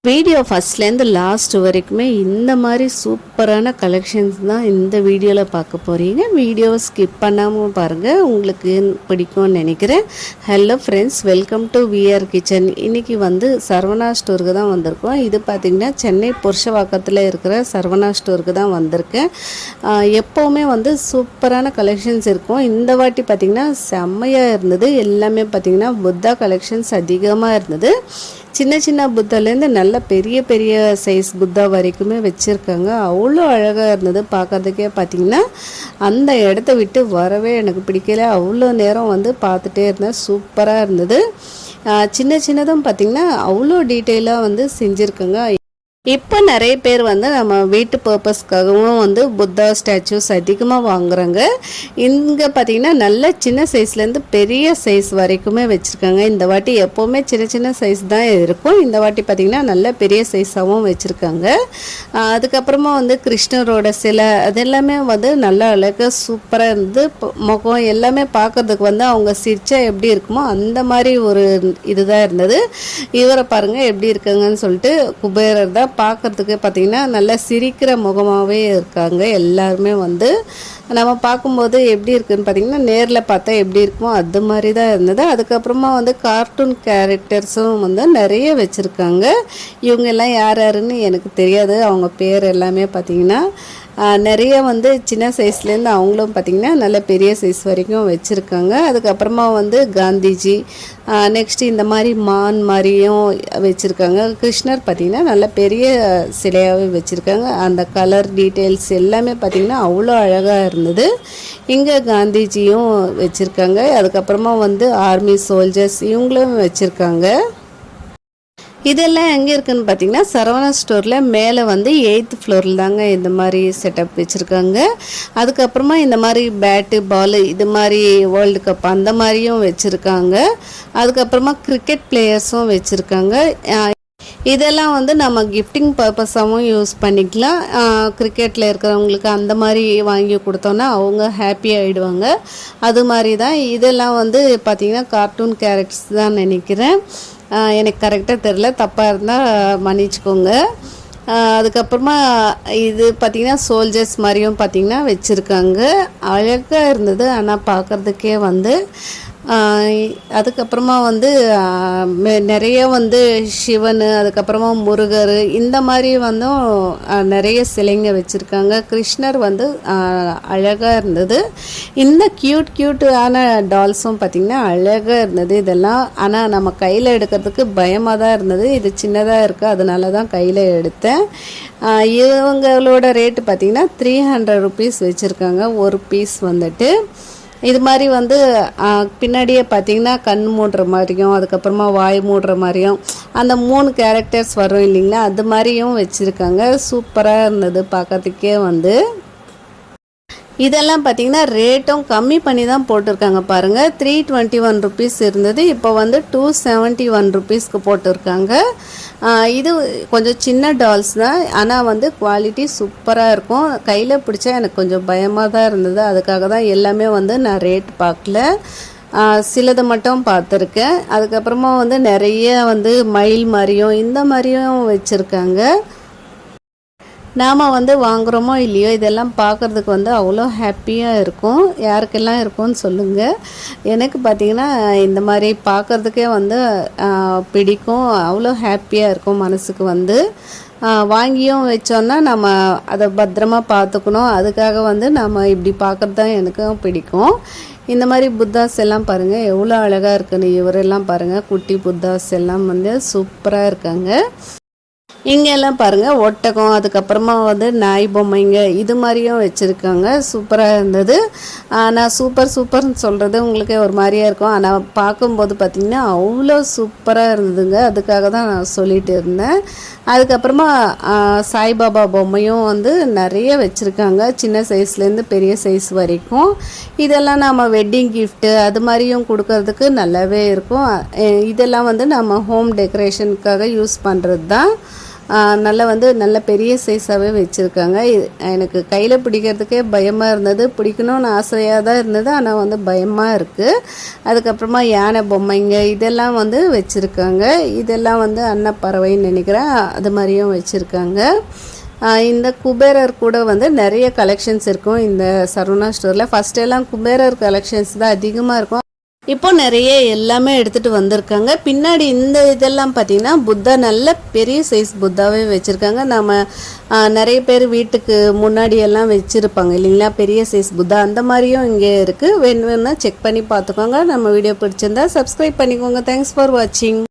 Video ஃபஸ்ட்லேருந்து last வரைக்குமே இந்த மாதிரி சூப்பரான கலெக்ஷன்ஸ் தான் இந்த வீடியோவில் பார்க்க போகிறீங்க. வீடியோவை ஸ்கிப் பண்ணாமல் பாருங்கள், உங்களுக்கு பிடிக்கும்னு நினைக்கிறேன். Hello friends, welcome to VR kitchen. இன்றைக்கி சரவணா ஸ்டோருக்கு தான் வந்திருக்கோம். இது பார்த்திங்கன்னா சென்னை புருஷவாக்கத்தில் இருக்கிற சரவணா ஸ்டோருக்கு தான் வந்திருக்கேன். எப்போவுமே சூப்பரான கலெக்ஷன்ஸ் இருக்கும். இந்த வாட்டி பார்த்திங்கன்னா செம்மையாக இருந்தது. எல்லாமே பார்த்திங்கன்னா புத்தா கலெக்ஷன்ஸ் அதிகமாக இருந்தது. சின்ன சின்ன புத்தாலேருந்து நல்ல பெரிய பெரிய சைஸ் புத்தா வரைக்குமே வச்சுருக்காங்க. அவ்வளோ அழகாக இருந்தது பார்க்குறதுக்கே. பார்த்திங்கன்னா அந்த இடத்த விட்டு வரவே எனக்கு பிடிக்கல. அவ்வளோ நேரம் பார்த்துட்டே இருந்தேன். சூப்பராக இருந்தது. சின்ன சின்னதும் பார்த்திங்கன்னா அவ்வளோ டீட்டெயிலாக செஞ்சுருக்காங்க. இப்போ நிறைய பேர் நம்ம வீட்டு பர்பஸ்க்காகவும் புத்தா ஸ்டாச்சூஸ் அதிகமாக வாங்குறாங்க. இங்கே பார்த்திங்கன்னா நல்ல சின்ன சைஸ்லேருந்து பெரிய சைஸ் வரைக்குமே வச்சுருக்காங்க. இந்த வாட்டி எப்போவுமே சின்ன சின்ன சைஸ் தான் இருக்கும். இந்த வாட்டி பார்த்திங்கன்னா நல்ல பெரிய சைஸாகவும் வச்சுருக்காங்க. அதுக்கப்புறமா கிருஷ்ணரோட சிலை அதெல்லாமே நல்லா அழகாக சூப்பராக இருந்தது. முகம் எல்லாமே பார்க்குறதுக்கு அவங்க சிரிச்சா எப்படி இருக்குமோ அந்த மாதிரி ஒரு இதுதான் இருந்தது. இவரை பாருங்கள் எப்படி இருக்காங்கன்னு சொல்லிட்டு குபேரர் தான். பார்க்கறதுக்கு பார்த்திங்கன்னா நல்லா சிரிக்கிற முகமாகவே இருக்காங்க. எல்லாருமே நம்ம பார்க்கும்போது எப்படி இருக்குதுன்னு பார்த்திங்கன்னா நேரில் பார்த்தா எப்படி இருக்குமோ அது மாதிரி தான் இருந்தது. அதுக்கப்புறமா கார்ட்டூன் கேரக்டர்ஸும் நிறைய வச்சுருக்காங்க. இவங்க எல்லாம் யார் யாருன்னு எனக்கு தெரியாது. அவங்க பேர் எல்லாமே பார்த்திங்கன்னா நிறைய சின்ன சைஸ்லேருந்து அவங்களும் பார்த்திங்கன்னா நல்ல பெரிய சைஸ் வரைக்கும் வச்சுருக்காங்க. அதுக்கப்புறமா காந்திஜி, நெக்ஸ்ட்டு இந்த மாதிரி மான் மாதிரியும் வச்சுருக்காங்க. கிருஷ்ணர் பார்த்திங்கன்னா நல்ல பெரிய சிலையாகவே வச்சுருக்காங்க. அந்த கலர் டீட்டெயில்ஸ் எல்லாமே பார்த்திங்கன்னா அவ்வளோ அழகாக இருந்தது. இங்கே காந்திஜியும் வச்சுருக்காங்க. அதுக்கப்புறமா ஆர்மி சோல்ஜர்ஸ் இவங்களும் வச்சுருக்காங்க. இதெல்லாம் எங்கே இருக்குதுன்னு பார்த்தீங்கன்னா சரவணா ஸ்டோரில் மேலே 8th ஃப்ளோரில் தாங்க இந்த மாதிரி செட்டப் வச்சுருக்காங்க. அதுக்கப்புறமா இந்த மாதிரி பேட்டு பால் இது மாதிரி வேர்ல்டு கப் அந்த மாதிரியும் வச்சுருக்காங்க. அதுக்கப்புறமா கிரிக்கெட் பிளேயர்ஸும் வச்சுருக்காங்க. இதெல்லாம் நம்ம கிஃப்டிங் பர்பஸாகவும் யூஸ் பண்ணிக்கலாம். கிரிக்கெட்டில் இருக்கிறவங்களுக்கு அந்த மாதிரி வாங்கி கொடுத்தோன்னா அவங்க ஹாப்பி ஆகிடுவாங்க. அது மாதிரி தான் இதெல்லாம் பார்த்திங்கன்னா கார்ட்டூன் கேரக்டர்ஸ் தான் நினைக்கிறேன். எனக்கு கரெக்டாக தெரில, தப்பாக இருந்தால் மன்னிச்சுக்கோங்க. அதுக்கப்புறமா இது பார்த்திங்கன்னா சோல்ஜர்ஸ் மாதிரியும் பார்த்திங்கன்னா வச்சுருக்காங்க. அழகாக இருந்தது. ஆனால் பார்க்குறதுக்கே அதுக்கப்புறமா நிறைய சிவன், அதுக்கப்புறமா முருகர் இந்த மாதிரி நிறைய சிலைங்க வச்சுருக்காங்க. கிருஷ்ணர் அழகாக இருந்தது. இந்த க்யூட்டான டால்ஸும் பார்த்திங்கன்னா அழகாக இருந்தது இதெல்லாம். ஆனால் நம்ம கையில் எடுக்கிறதுக்கு பயமாக தான் இருந்தது. இது சின்னதாக இருக்குது, அதனால தான் கையில் எடுத்தேன். இவங்களோட ரேட்டு பார்த்திங்கன்னா 300 rupees வச்சுருக்காங்க ஒரு பீஸ். இது மாதிரி பின்னாடியே பார்த்திங்கன்னா கண் மூடுற மாதிரியும் அதுக்கப்புறமா வாய் மூடுற மாதிரியும் அந்த 3 கேரக்டர்ஸ் வரும் இல்லைங்களா, அது மாதிரியும் வச்சுருக்காங்க. சூப்பராக இருந்தது பார்க்கறதுக்கே. இதெல்லாம் பார்த்திங்கன்னா ரேட்டும் கம்மி பண்ணி தான் போட்டிருக்காங்க பாருங்கள். 321 rupees இருந்தது, இப்போ 271 rupeesக்கு போட்டிருக்காங்க. இது கொஞ்சம் சின்ன டால்ஸ் தான், ஆனால் குவாலிட்டி சூப்பராக இருக்கும். கையில் பிடிச்சா எனக்கு கொஞ்சம் பயமாக தான் இருந்தது. அதுக்காக தான் எல்லாமே நான் ரேட் பார்க்கல, சிலது மட்டும் பார்த்துருக்கேன். அதுக்கப்புறமா நிறைய மயில் மாதிரியும் இந்த மாதிரியும் வச்சுருக்காங்க. நாம் வாங்குகிறோமோ இல்லையோ இதெல்லாம் பார்க்குறதுக்கு அவ்வளோ ஹாப்பியாக இருக்கும். யாருக்கெல்லாம் இருக்கும்னு சொல்லுங்கள். எனக்கு பார்த்திங்கன்னா இந்த மாதிரி பார்க்குறதுக்கே பிடிக்கும். அவ்வளோ ஹாப்பியாக இருக்கும் மனசுக்கு. வாங்கியும் வச்சோன்னா நம்ம அதை பத்திரமா பார்த்துக்கணும். அதுக்காக நம்ம இப்படி பார்க்குறது தான் எனக்கும் பிடிக்கும். இந்த மாதிரி புத்தாஸ் எல்லாம் பாருங்கள் எவ்வளோ அழகாக இருக்குன்னு. இவரெல்லாம் பாருங்கள், குட்டி புத்தாஸ் எல்லாம் சூப்பராக இருக்காங்க. இங்கெல்லாம் பாருங்கள் ஒட்டகம், அதுக்கப்புறமா நாய் பொம்மைங்க இது மாதிரியும் வச்சுருக்காங்க. சூப்பராக இருந்தது. நான் சூப்பர்னு சொல்கிறது உங்களுக்கே ஒரு மாதிரியாக இருக்கும். ஆனால் பார்க்கும்போது பார்த்திங்கன்னா அவ்வளோ சூப்பராக இருந்ததுங்க. அதுக்காக தான் நான் சொல்லிகிட்டு இருந்தேன். அதுக்கப்புறமா சாய்பாபா பொம்மையும் நிறைய வச்சுருக்காங்க, சின்ன சைஸ்லேருந்து பெரிய சைஸ் வரைக்கும். இதெல்லாம் நம்ம வெட்டிங் கிஃப்ட்டு அது மாதிரியும் கொடுக்கறதுக்கு நல்லாவே இருக்கும். இதெல்லாம் நம்ம ஹோம் டெக்கரேஷனுக்காக யூஸ் பண்ணுறது தான். நல்லா வந்து நல்ல பெரிய சைஸாகவே வச்சுருக்காங்க. எனக்கு கையில் பிடிக்கிறதுக்கே பயமாக இருந்தது, பிடிக்கணும்னு ஆசையாக தான் இருந்தது, ஆனால் வந்து பயமாக இருக்குது. அதுக்கப்புறமா யானை பொம்மைங்க இதெல்லாம் வந்து வச்சுருக்காங்க. இதெல்லாம் வந்து அன்னப்பறவைன்னு நினைக்கிறேன், அது மாதிரியும் வச்சுருக்காங்க. இந்த குபேரர் கூட வந்து நிறைய கலெக்ஷன்ஸ் இருக்கும் இந்த சரவணா ஸ்டோரில். ஃபஸ்ட்டெல்லாம் குபேரர் கலெக்ஷன்ஸ் தான் அதிகமாக இருக்கும். இப்போ நிறைய எல்லாமே எடுத்துகிட்டு வந்திருக்காங்க. பின்னாடி இந்த இதெல்லாம் பார்த்திங்கன்னா புத்தா, நல்ல பெரிய சைஸ் புத்தாவே வச்சுருக்காங்க. நம்ம நிறைய பேர் வீட்டுக்கு முன்னாடி எல்லாம் வச்சுருப்பாங்க இல்லைங்களா, பெரிய சைஸ் புத்தா, அந்த மாதிரியும் இங்கே இருக்குது. வேணும்னா செக் பண்ணி பார்த்துக்கோங்க. நம்ம வீடியோ பிடிச்சிருந்தா சப்ஸ்கிரைப் பண்ணிக்கோங்க. தேங்க்ஸ் ஃபார் வாட்சிங்.